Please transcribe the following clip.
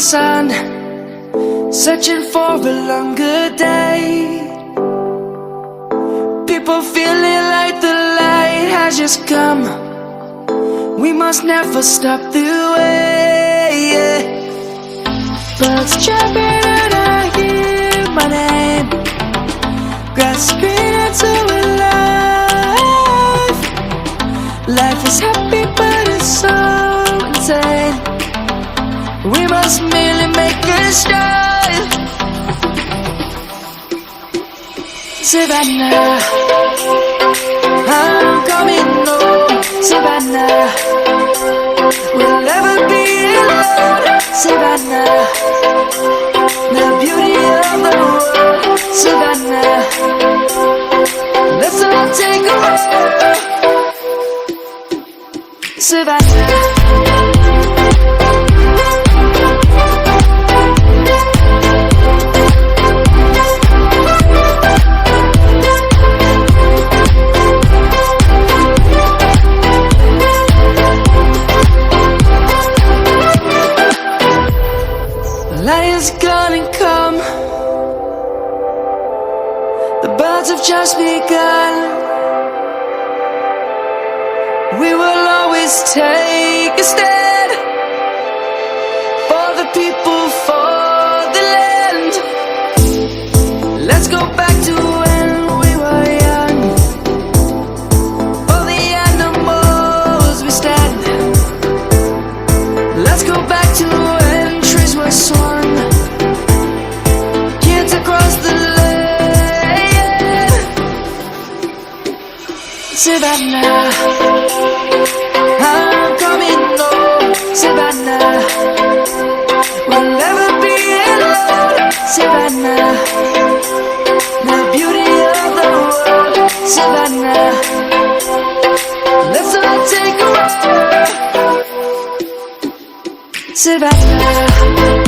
sun, searching for a longer day. People feeling like the light has just come. We must never stop the way. Birds chirping and I hear my name, grasping into life. Life is happy but it's so insane. We must merely make a start. Savannah, I'm coming home. Savannah, we'll never be alone. Savannah, the beauty of the world. Savannah, let's all take a walk. Savannah. Light is gonna come. The birds have just begun. We will always take a stand for the people, for the land. Let's go back to when we were young. For the animals we stand. Let's go back to when trees were swung. Kids across the land. Savannah, I'm coming home. Savannah, we'll never be alone. Savannah, the beauty of the world. Savannah, let's all take a walk. Savannah.